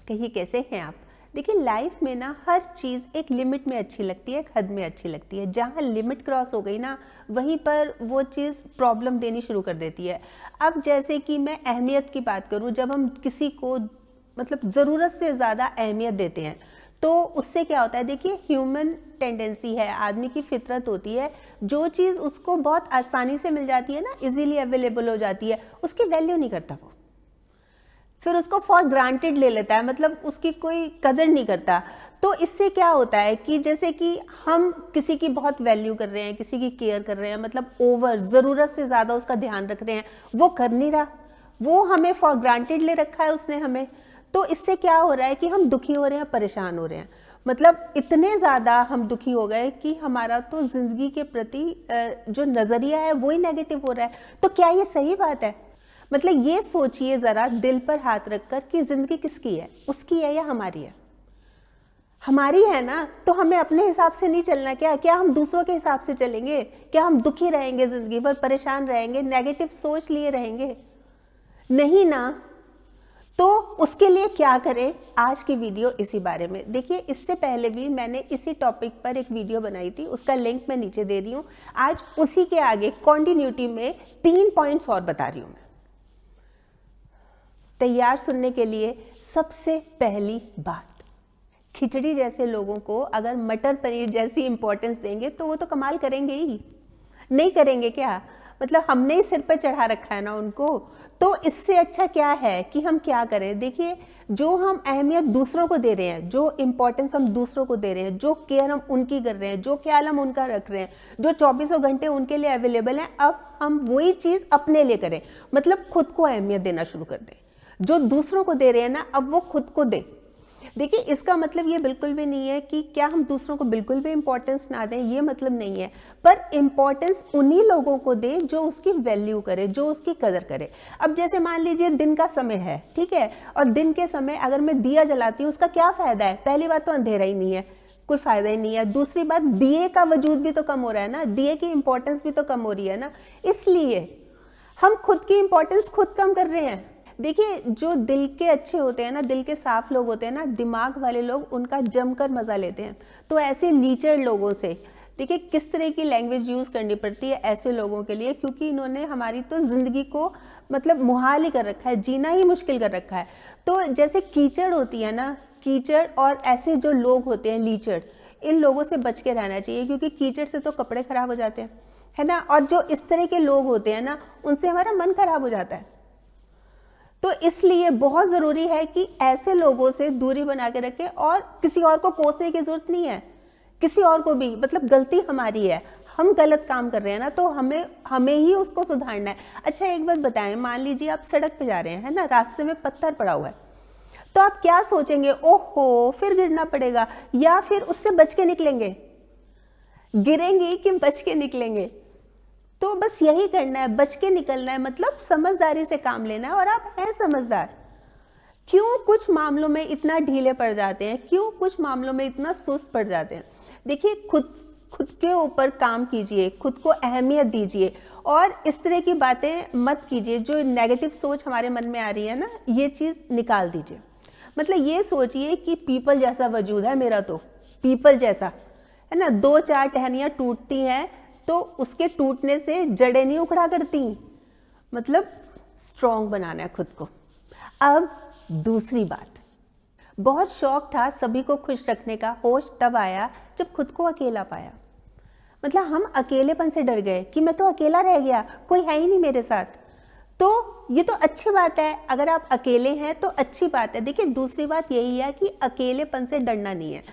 कहिए कैसे हैं आप। देखिए लाइफ में ना हर चीज़ एक लिमिट में अच्छी लगती है, एक हद में अच्छी लगती है। जहाँ लिमिट क्रॉस हो गई ना वहीं पर वो चीज़ प्रॉब्लम देनी शुरू कर देती है। अब जैसे कि मैं अहमियत की बात करूँ, जब हम किसी को मतलब ज़रूरत से ज़्यादा अहमियत देते हैं तो उससे क्या होता है। देखिए ह्यूमन टेंडेंसी है, आदमी की फितरत होती है, जो चीज़ उसको बहुत आसानी से मिल जाती है ना, इजीली अवेलेबल हो जाती है, उसकी वैल्यू नहीं करता वो, फिर उसको फॉर ग्रांटेड ले लेता है, मतलब उसकी कोई कदर नहीं करता। तो इससे क्या होता है कि जैसे कि हम किसी की बहुत वैल्यू कर रहे हैं, किसी की केयर कर रहे हैं, मतलब ओवर ज़रूरत से ज़्यादा उसका ध्यान रख रहे हैं, वो कर नहीं रहा, वो हमें फॉर ग्रांटेड ले रखा है उसने हमें। तो इससे क्या हो रहा है कि हम दुखी हो रहे हैं, परेशान हो रहे हैं, मतलब इतने ज़्यादा हम दुखी हो गए कि हमारा तो ज़िंदगी के प्रति जो नज़रिया है वो ही नेगेटिव हो रहा है। तो क्या ये सही बात है? मतलब ये सोचिए ज़रा दिल पर हाथ रखकर कि ज़िंदगी किसकी है, उसकी है या हमारी है? हमारी है ना, तो हमें अपने हिसाब से नहीं चलना। क्या हम दूसरों के हिसाब से चलेंगे? क्या हम दुखी रहेंगे, ज़िंदगी भर परेशान रहेंगे, नेगेटिव सोच लिए रहेंगे? नहीं ना। तो उसके लिए क्या करें, आज की वीडियो इसी बारे में। देखिए इससे पहले भी मैंने इसी टॉपिक पर एक वीडियो बनाई थी, उसका लिंक मैं नीचे दे रही हूँ। आज उसी के आगे कॉन्टिन्यूटी में 3 पॉइंट्स और बता रही हूँ मैं। तैयार सुनने के लिए? सबसे पहली बात, खिचड़ी जैसे लोगों को अगर मटर पनीर जैसी इंपॉर्टेंस देंगे तो वो तो कमाल करेंगे ही, नहीं करेंगे क्या? मतलब हमने ही सिर पर चढ़ा रखा है ना उनको। तो इससे अच्छा क्या है कि हम क्या करें। देखिए जो हम अहमियत दूसरों को दे रहे हैं, जो इंपॉर्टेंस हम दूसरों को दे रहे हैं, जो केयर हम उनकी कर रहे हैं, जो ख्याल हम उनका रख रहे हैं, जो 24 घंटे उनके लिए अवेलेबल है, अब हम वही चीज़ अपने लिए करें। मतलब खुद को अहमियत देना शुरू कर दें। जो दूसरों को दे रहे हैं ना, अब वो खुद को दे। देखिए इसका मतलब ये बिल्कुल भी नहीं है कि क्या हम दूसरों को बिल्कुल भी इंपॉर्टेंस ना दें, ये मतलब नहीं है, पर इंपॉर्टेंस उन्हीं लोगों को दे जो उसकी वैल्यू करे, जो उसकी कदर करे। अब जैसे मान लीजिए दिन का समय है, ठीक है, और दिन के समय अगर मैं दिया जलाती हूँ उसका क्या फायदा है? पहली बात तो अंधेरा ही नहीं है, कोई फायदा ही नहीं है। दूसरी बात, दिए का वजूद भी तो कम हो रहा है ना, दिए की इंपॉर्टेंस भी तो कम हो रही है ना। इसलिए हम खुद की इंपॉर्टेंस खुद कम कर रहे हैं। देखिए जो दिल के अच्छे होते हैं ना, दिल के साफ लोग होते हैं ना, दिमाग वाले लोग उनका जमकर मजा लेते हैं। तो ऐसे लीचर लोगों से देखिए किस तरह की लैंग्वेज यूज करनी पड़ती है ऐसे लोगों के लिए, क्योंकि इन्होंने हमारी तो जिंदगी को मतलब मुहाल ही कर रखा है, जीना ही मुश्किल कर रखा है। तो जैसे कीचड़ होती है ना, कीचड़ और ऐसे जो लोग होते हैं लीचड़, इन लोगों से बच के रहना चाहिए, क्योंकि कीचड़ से तो कपड़े खराब हो जाते हैं, है ना। और जो इस तरह के लोग होते हैं ना, उनसे हमारा मन खराब हो जाता है। तो इसलिए बहुत ज़रूरी है कि ऐसे लोगों से दूरी बना के रखें, और किसी और को कोसने की ज़रूरत नहीं है। किसी और को भी, मतलब गलती हमारी है, हम गलत काम कर रहे हैं ना, तो हमें ही उसको सुधारना है। अच्छा एक बात बताएं, मान लीजिए आप सड़क पे जा रहे हैं, है ना, रास्ते में पत्थर पड़ा हुआ है, तो आप क्या सोचेंगे? ओहो फिर गिरना पड़ेगा, या फिर उससे बच के निकलेंगे? गिरेंगे कि बच के निकलेंगे? तो बस यही करना है, बच के निकलना है, मतलब समझदारी से काम लेना है। और आप हैं समझदार, क्यों कुछ मामलों में इतना ढीले पड़ जाते हैं, क्यों कुछ मामलों में इतना सुस्त पड़ जाते हैं? देखिए खुद के ऊपर काम कीजिए, खुद को अहमियत दीजिए, और इस तरह की बातें मत कीजिए। जो नेगेटिव सोच हमारे मन में आ रही है ना, ये चीज़ निकाल दीजिए। मतलब ये सोचिए कि पीपल जैसा वजूद है मेरा, तो पीपल जैसा, है ना, 2-4 टहनियाँ टूटती हैं तो उसके टूटने से जड़ें नहीं उखड़ा करती। मतलब स्ट्रॉन्ग बनाना है खुद को। अब दूसरी बात, बहुत शौक था सभी को खुश रखने का, होश तब आया जब खुद को अकेला पाया। मतलब हम अकेलेपन से डर गए कि मैं तो अकेला रह गया, कोई है ही नहीं मेरे साथ। तो ये तो अच्छी बात है, अगर आप अकेले हैं तो अच्छी बात है। देखिए दूसरी बात यही है कि अकेलेपन से डरना नहीं है।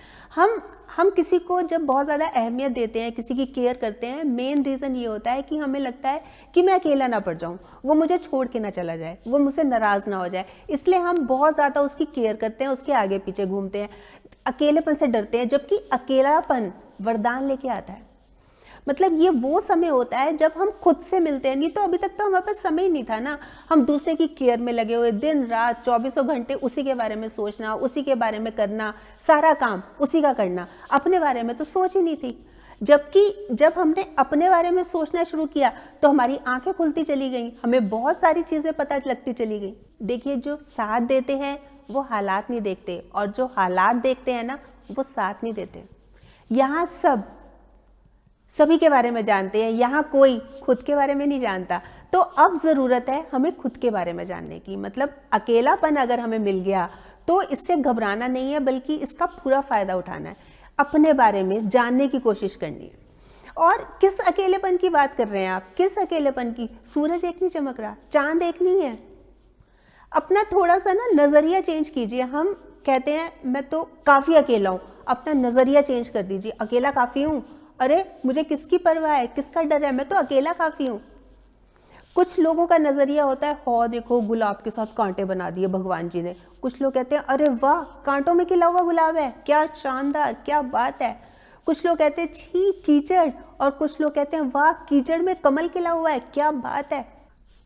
हम किसी को जब बहुत ज़्यादा अहमियत देते हैं, किसी की केयर करते हैं, मेन रीज़न ये होता है कि हमें लगता है कि मैं अकेला ना पड़ जाऊँ, वो मुझे छोड़ के ना चला जाए, वो मुझसे नाराज़ ना हो जाए, इसलिए हम बहुत ज़्यादा उसकी केयर करते हैं, उसके आगे पीछे घूमते हैं, अकेलेपन से डरते हैं। जबकि अकेलापन वरदान लेके आता है। मतलब ये वो समय होता है जब हम खुद से मिलते हैं। नहीं तो अभी तक तो हमारे पास समय ही नहीं था ना, हम दूसरे की केयर में लगे हुए, दिन रात 24 घंटे उसी के बारे में सोचना, उसी के बारे में करना, सारा काम उसी का करना, अपने बारे में तो सोच ही नहीं थी। जबकि जब हमने अपने बारे में सोचना शुरू किया तो हमारी आंखें खुलती चली गई, हमें बहुत सारी चीज़ें पता लगती चली गई। देखिए जो साथ देते हैं वो हालात नहीं देखते, और जो हालात देखते हैं ना वो साथ नहीं देते। यहाँ सभी के बारे में जानते हैं, यहाँ कोई खुद के बारे में नहीं जानता। तो अब ज़रूरत है हमें खुद के बारे में जानने की। मतलब अकेलापन अगर हमें मिल गया तो इससे घबराना नहीं है, बल्कि इसका पूरा फ़ायदा उठाना है, अपने बारे में जानने की कोशिश करनी है। और किस अकेलेपन की बात कर रहे हैं आप? किस अकेलेपन की? सूरज एक नहीं चमक रहा, चांद एक नहीं है। अपना थोड़ा सा ना नज़रिया चेंज कीजिए। हम कहते हैं मैं तो काफ़ी अकेला हूँ, अपना नज़रिया चेंज कर दीजिए। अकेला काफ़ी हूँ, अरे मुझे किसकी परवाह है, किसका डर है, मैं तो अकेला काफ़ी हूँ। कुछ लोगों का नज़रिया होता है, हो देखो गुलाब के साथ कांटे बना दिए भगवान जी ने। कुछ लोग कहते हैं अरे वाह कांटों में खिला हुआ गुलाब है, क्या शानदार, क्या बात है। कुछ लोग कहते हैं छी कीचड़, और कुछ लोग कहते हैं वाह कीचड़ में कमल खिला हुआ है, क्या बात है।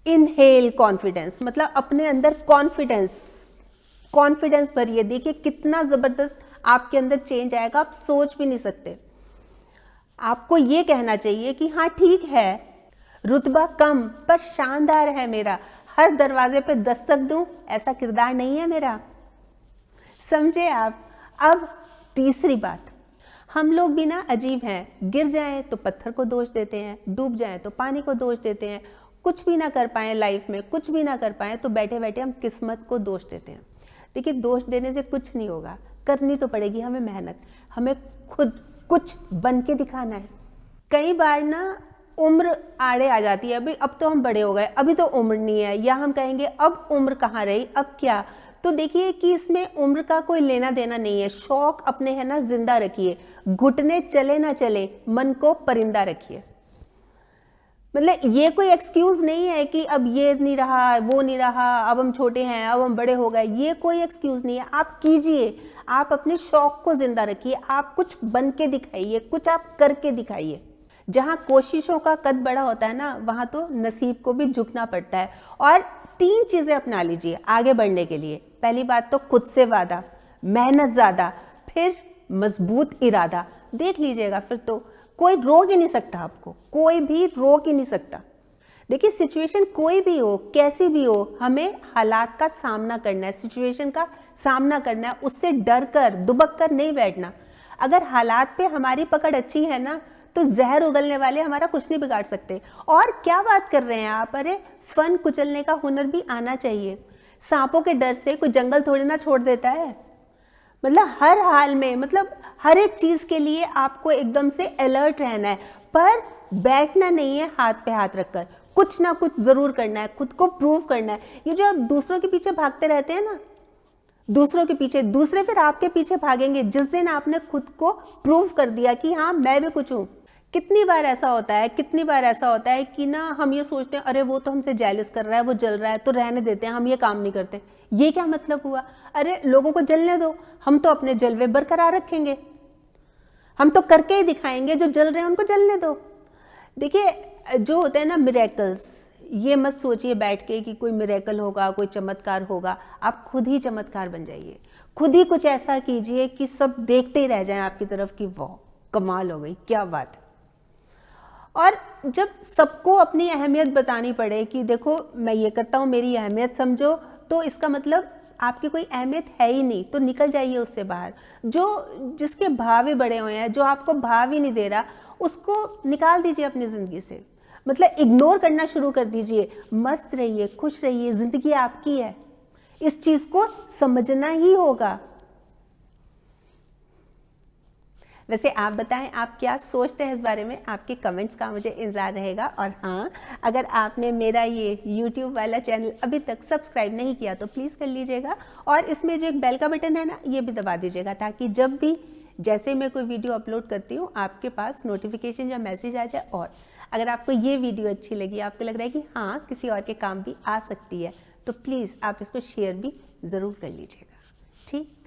इनहेल कॉन्फिडेंस, मतलब अपने अंदर कॉन्फिडेंस भरिए। देखिए कितना ज़बरदस्त आपके अंदर चेंज आएगा, आप सोच भी नहीं सकते। आपको ये कहना चाहिए कि हाँ ठीक है, रुतबा कम पर शानदार है मेरा, हर दरवाजे पे दस्तक दूं ऐसा किरदार नहीं है मेरा। समझे आप? अब तीसरी बात, हम लोग भी ना अजीब हैं। गिर जाएं तो पत्थर को दोष देते हैं, डूब जाएं तो पानी को दोष देते हैं, कुछ भी ना कर पाएं लाइफ में, कुछ भी ना कर पाएं तो बैठे बैठे हम किस्मत को दोष देते हैं। देखिए दोष देने से कुछ नहीं होगा, करनी तो पड़ेगी हमें मेहनत, हमें खुद कुछ बन के दिखाना है। कई बार ना उम्र आड़े आ जाती है, अभी अब तो हम बड़े हो गए, अभी तो उम्र नहीं है, या हम कहेंगे अब उम्र कहाँ रही, अब क्या। तो देखिए कि इसमें उम्र का कोई लेना देना नहीं है। शौक अपने है ना जिंदा रखिए, घुटने चले ना चले, मन को परिंदा रखिए। मतलब ये कोई एक्सक्यूज नहीं है कि अब ये नहीं रहा, वो नहीं रहा, अब हम छोटे हैं, अब हम बड़े हो गए, ये कोई एक्सक्यूज नहीं है। आप कीजिए, आप अपने शौक को जिंदा रखिए, आप कुछ बन के दिखाइए, कुछ आप करके दिखाइए। जहाँ कोशिशों का कद बड़ा होता है ना, वहाँ तो नसीब को भी झुकना पड़ता है। और 3 चीज़ें अपना लीजिए आगे बढ़ने के लिए। पहली बात तो खुद से वादा, मेहनत ज़्यादा, फिर मजबूत इरादा। देख लीजिएगा फिर तो कोई रोक ही नहीं सकता आपको, कोई भी रोक ही नहीं सकता। देखिए सिचुएशन कोई भी हो, कैसी भी हो, हमें हालात का सामना करना है, सिचुएशन का सामना करना है, उससे डर कर दुबक कर नहीं बैठना। अगर हालात पे हमारी पकड़ अच्छी है ना, तो जहर उगलने वाले हमारा कुछ नहीं बिगाड़ सकते। और क्या बात कर रहे हैं आप, अरे फन कुचलने का हुनर भी आना चाहिए। सांपों के डर से कोई जंगल थोड़ी ना छोड़ देता है। मतलब हर हाल में, मतलब हर एक चीज़ के लिए आपको एकदम से अलर्ट रहना है, पर बैठना नहीं है हाथ पे हाथ रखकर, कुछ ना कुछ ज़रूर करना है, खुद को प्रूव करना है। ये जो आप दूसरों के पीछे भागते रहते हैं ना, दूसरों के पीछे, दूसरे फिर आपके पीछे भागेंगे जिस दिन आपने खुद को प्रूव कर दिया कि हाँ मैं भी कुछ हूँ। कितनी बार ऐसा होता है कि ना हम ये सोचते हैं अरे वो तो हमसे जेलस कर रहा है, वो जल रहा है तो रहने देते हैं, हम ये काम नहीं करते। ये क्या मतलब हुआ? अरे लोगों को जलने दो, हम तो अपने जलवे बरकरार रखेंगे, हम तो करके ही दिखाएंगे, जो जल रहे हैं उनको जलने दो। देखिए जो होते हैं ना मिरेकल्स, ये मत सोचिए बैठ के कि कोई मिरेकल होगा, कोई चमत्कार होगा। आप खुद ही चमत्कार बन जाइए, खुद ही कुछ ऐसा कीजिए कि सब देखते ही रह जाएं आपकी तरफ कि वाह कमाल हो गई, क्या बात है। और जब सबको अपनी अहमियत बतानी पड़े कि देखो मैं ये करता हूँ, मेरी अहमियत समझो, तो इसका मतलब आपकी कोई अहमियत है ही नहीं, तो निकल जाइए उससे बाहर। जिसके भाव ही बड़े हुए हैं, जो आपको भाव ही नहीं दे रहा, उसको निकाल दीजिए अपनी ज़िंदगी से। मतलब इग्नोर करना शुरू कर दीजिए। मस्त रहिए, खुश रहिए, ज़िंदगी आपकी है, इस चीज़ को समझना ही होगा। वैसे आप बताएं आप क्या सोचते हैं इस बारे में, आपके कमेंट्स का मुझे इंतज़ार रहेगा। और हाँ, अगर आपने मेरा ये YouTube वाला चैनल अभी तक सब्सक्राइब नहीं किया तो प्लीज़ कर लीजिएगा, और इसमें जो एक बेल का बटन है ना, ये भी दबा दीजिएगा, ताकि जब भी जैसे मैं कोई वीडियो अपलोड करती हूँ आपके पास नोटिफिकेशन या मैसेज आ जाए। और अगर आपको ये वीडियो अच्छी लगी, आपको लग रहा है कि हाँ किसी और के काम भी आ सकती है, तो प्लीज़ आप इसको शेयर भी ज़रूर कर लीजिएगा। ठीक।